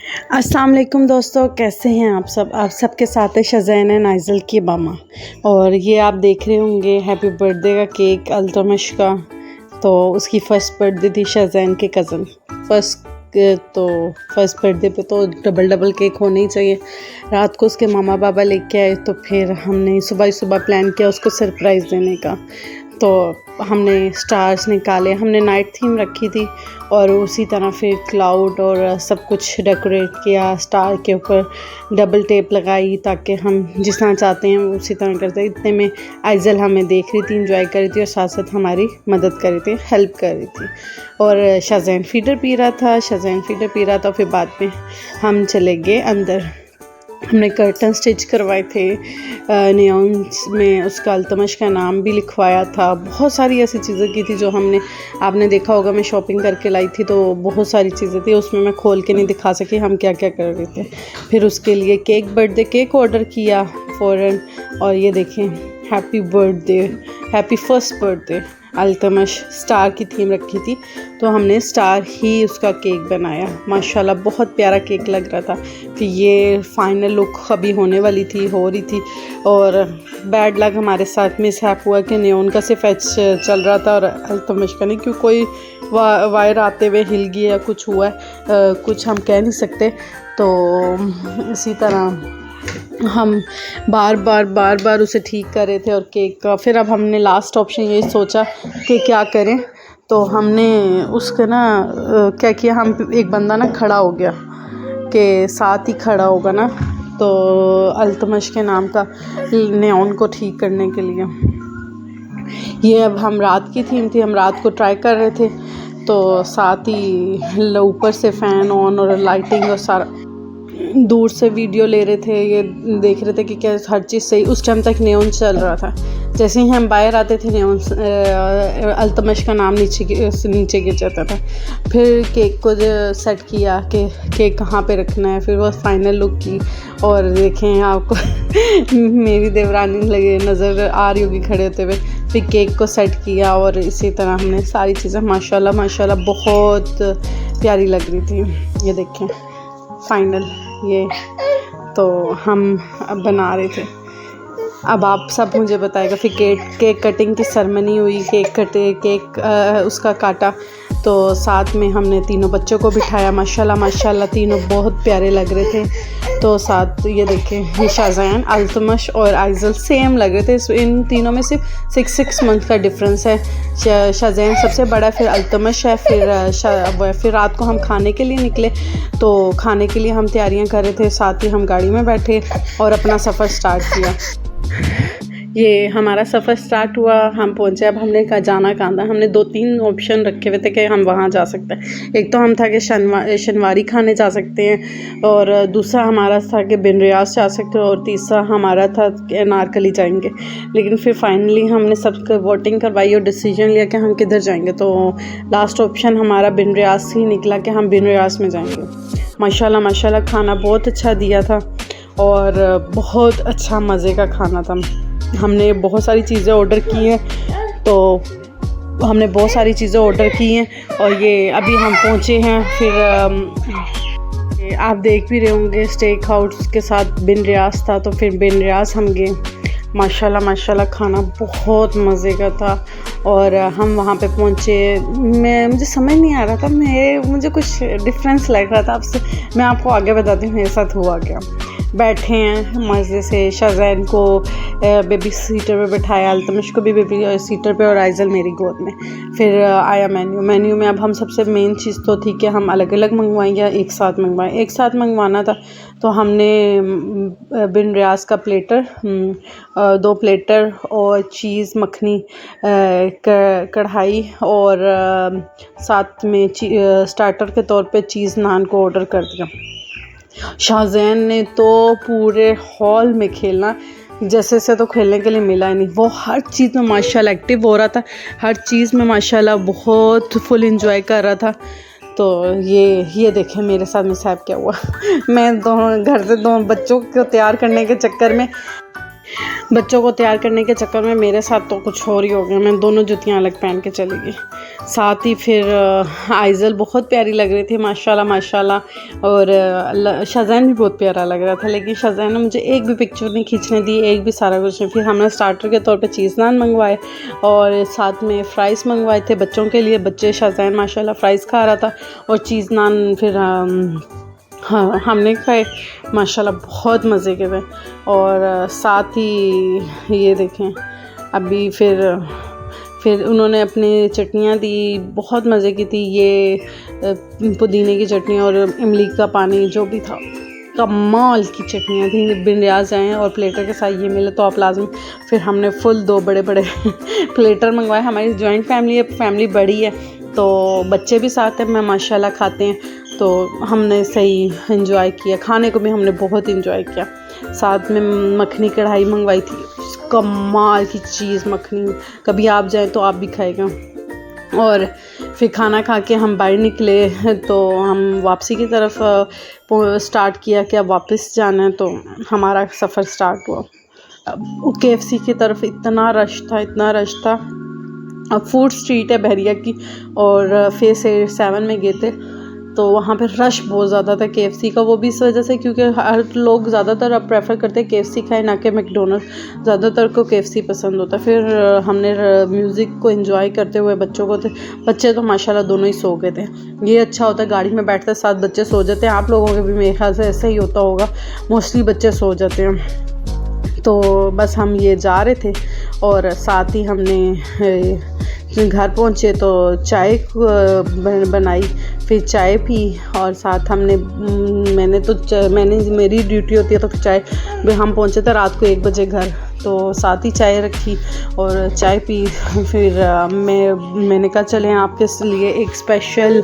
अस्सलाम वालेकुम दोस्तों, कैसे हैं आप सबके साथ है शज़ैन है नाइज़ल की मामा। और ये आप देख रहे होंगे हैप्पी बर्थडे का केक अल्तमश का। तो उसकी फ़र्स्ट बर्थडे थी शज़ैन के कज़न। फर्स्ट बर्थडे पे तो डबल केक होना ही चाहिए। रात को उसके मामा बाबा लेके आए, तो फिर हमने सुबह ही सुबह प्लान किया उसको सरप्राइज़ देने का। तो हमने स्टार्स निकाले, हमने नाइट थीम रखी थी और उसी तरह फिर क्लाउड और सब कुछ डेकोरेट किया। स्टार के ऊपर डबल टेप लगाई ताकि हम जिस तरह चाहते हैं वो उसी तरह करते। इतने में आइज़ल हमें देख रही थी, इंजॉय कर रही थी और साथ साथ हमारी मदद कर रही थी, हेल्प कर रही थी। और शज़ैन फीडर पी रहा था। फिर बाद में हम चले गए अंदर। हमने कर्टन स्टिच करवाए थे, नियॉन में उसका अल्तमश का नाम भी लिखवाया था। बहुत सारी ऐसी चीज़ें की थी जो आपने देखा होगा, मैं शॉपिंग करके लाई थी। तो बहुत सारी चीज़ें थी उसमें, मैं खोल के नहीं दिखा सकी हम क्या क्या कर रहे थे। फिर उसके लिए बर्थडे केक ऑर्डर किया फ़ौरन। और ये देखें, happy first birthday Altamash. Star की थीम रखी थी तो हमने स्टार ही उसका केक बनाया। माशाल्लाह बहुत प्यारा केक लग रहा था। फिर ये फाइनल लुक अभी हो रही थी। और बैड लक हमारे साथ मिसहैप हुआ कि नियॉन का सिर्फ एच चल रहा था और अल्तमश का नहीं, क्यों कोई वायर आते हुए हिल गई या कुछ हुआ है, कुछ हम कह नहीं सकते। तो इसी तरह हम बार बार उसे ठीक कर रहे थे और केक का। फिर अब हमने लास्ट ऑप्शन यही सोचा कि क्या करें। तो हमने उसका क्या किया, हम एक बंदा खड़ा हो गया कि साथ ही खड़ा होगा तो अल्तमश के नाम का नियॉन को ठीक करने के लिए। ये अब हम रात की थीम थी, हम रात को ट्राई कर रहे थे। तो साथ ही ऊपर से फ़ैन ऑन और लाइटिंग और सारा, दूर से वीडियो ले रहे थे, ये देख रहे थे कि क्या हर चीज़ सही। उस टाइम तक नियॉन चल रहा था। जैसे ही हम बाहर आते थे नियॉन अल्तमश का नाम नीचे गिर जाता था। फिर केक को सेट किया कि केक कहाँ पे रखना है। फिर वो फाइनल लुक की। और देखें आपको मेरी देवरानी लगे नज़र आ रही होगी खड़े होते हुए। फिर केक को सेट किया और इसी तरह हमने सारी चीज़ें माशाल्लाह बहुत प्यारी लग रही थी। ये देखें फाइनल, ये तो हम अब बना रहे थे। अब आप सब मुझे बताएगा। फिर केक कटिंग की सेरेमनी हुई, केक उसका काटा। तो साथ में हमने तीनों बच्चों को बिठाया। माशाल्लाह तीनों बहुत प्यारे लग रहे थे। तो साथ ये देखें, ये शज़ैन, अल्तमश और आइज़ल सेम लग रहे थे। इन तीनों में सिर्फ 6 मंथ का डिफरेंस है। शज़ैन सबसे बड़ा, फिर अल्तमश है। फिर रात को हम खाने के लिए निकले। तो खाने के लिए हम तैयारियां कर रहे थे, साथ ही हम गाड़ी में बैठे और अपना सफ़र स्टार्ट किया। ये हमारा सफ़र स्टार्ट हुआ, हम पहुँचे। अब हमने जाना कहाँ था। हमने 2-3 ऑप्शन रखे हुए थे कि हम वहाँ जा सकते हैं। एक तो हम था कि शनवारी खाने जा सकते हैं, और दूसरा हमारा था कि बिन रियाज जा सकते हैं, और तीसरा हमारा था कि अनारकली जाएंगे। लेकिन फिर फाइनली हमने सबको वोटिंग करवाई और डिसीजन लिया कि हम किधर जाएंगे। तो लास्ट ऑप्शन हमारा बिन रियाज ही निकला कि हम बिन रियाज में जाएंगे। माशाल्लाह खाना बहुत अच्छा दिया था और बहुत अच्छा मज़े का खाना था। हमने बहुत सारी चीज़ें ऑर्डर की हैं। और ये अभी हम पहुँचे हैं। फिर आप देख भी रहे होंगे स्टेक हाउस के साथ बिन रियाज था, तो फिर बिन रियाज हम गए। माशाल्लाह खाना बहुत मज़े का था। और हम वहाँ पे पहुँचे, मुझे समझ नहीं आ रहा था, मुझे कुछ डिफरेंस लग रहा था। मैं आपको आगे बताती हूँ मेरे साथ हुआ क्या। बैठे हैं मज़े से। शज़ैन को बेबी सीटर पे बैठाया, अल्तमश को भी बेबी सीटर पे, और आइज़ल मेरी गोद में। फिर आया मेन्यू में अब हम सबसे मेन चीज़ तो थी कि हम अलग अलग मंगवाएं या एक साथ मंगवाएं। एक साथ मंगवाना था तो हमने बिन रियाज का प्लेटर, 2 प्लेटर और चीज़ मखनी कढ़ाई, और साथ में स्टार्टर के तौर पे चीज़ नान को ऑर्डर कर दिया। शज़ैन ने तो पूरे हॉल में खेलना, जैसे से तो खेलने के लिए मिला ही नहीं। वो हर चीज़ में माशाल्लाह एक्टिव हो रहा था, हर चीज़ में माशाल्लाह बहुत फुल एंजॉय कर रहा था। तो ये देखें मेरे साथ मिसहैप क्या हुआ। मैं घर से 2 बच्चों को तैयार करने के चक्कर में बच्चों को तैयार करने के चक्कर में मेरे साथ तो कुछ और ही हो गया, मैं दोनों जुतियाँ अलग पहन के चली गई। साथ ही फिर आइज़ल बहुत प्यारी लग रही थी माशाल्लाह माशाल्लाह, और शाज़ैन भी बहुत प्यारा लग रहा था, लेकिन शाज़ैन ने मुझे एक भी पिक्चर नहीं खींचने दी, एक भी सारा कुछ नहीं। फिर हमने स्टार्टर के तौर पे चीज़ नान मंगवाए और साथ में फ़्राइज़ मंगवाए थे बच्चों के लिए। बच्चे शाज़ैन माशाल्लाह फ़्राइज़ खा रहा था और चीज़ नान फिर हाँ हमने खाए माशाल्लाह, बहुत मज़े के थे। और साथ ही ये देखें अभी फिर उन्होंने अपनी चटनियाँ दी, बहुत मज़े की थी। ये पुदीने की चटनी और इमली का पानी जो भी था, कमाल की चटनियाँ थी। बिंदास आए और प्लेटर के साथ ये मिले तो आप लाजमी। फिर हमने फुल 2 बड़े प्लेटर मंगवाए। हमारी जॉइंट फैमिली है, फैमिली बड़ी है तो बच्चे भी साथ हैं, मैं माशाल्लाह खाते हैं, तो हमने सही एंजॉय किया। खाने को भी हमने बहुत एंजॉय किया। साथ में मखनी कढ़ाई मंगवाई थी, कमाल की चीज़ मखनी, कभी आप जाएं तो आप भी खाएगा। और फिर खाना खा के हम बाहर निकले तो हम वापसी की तरफ स्टार्ट किया कि अब वापस जाना है, तो हमारा सफ़र स्टार्ट हुआ। KFC की तरफ इतना रश था। अब फूड स्ट्रीट है बहरिया की और फेज़ 7 में गए थे तो वहाँ पे रश बहुत ज़्यादा था KFC का। वो भी इस वजह से क्योंकि हर लोग ज़्यादातर अब प्रेफर करते हैं KFC खाए ना कि मैकडोनल्ड। ज़्यादातर को KFC पसंद होता है। फिर हमने म्यूज़िक को एंजॉय करते हुए बच्चे तो माशाल्लाह दोनों ही सो गए थे। ये अच्छा होता है, गाड़ी में बैठते साथ बच्चे सो जाते हैं। आप लोगों के भी मेरे ख्याल से ऐसा ही होता होगा, मोस्टली बच्चे सो जाते हैं। तो बस हम ये जा रहे थे और साथ ही हमने घर पहुँचे तो चाय बनाई, फिर चाय पी और साथ मेरी ड्यूटी होती है तो चाय, हम पहुँचे थे रात को 1 बजे घर, तो साथ ही चाय रखी और चाय पी। फिर मैंने कहा चलें आपके लिए एक स्पेशल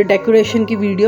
डेकोरेशन की वीडियो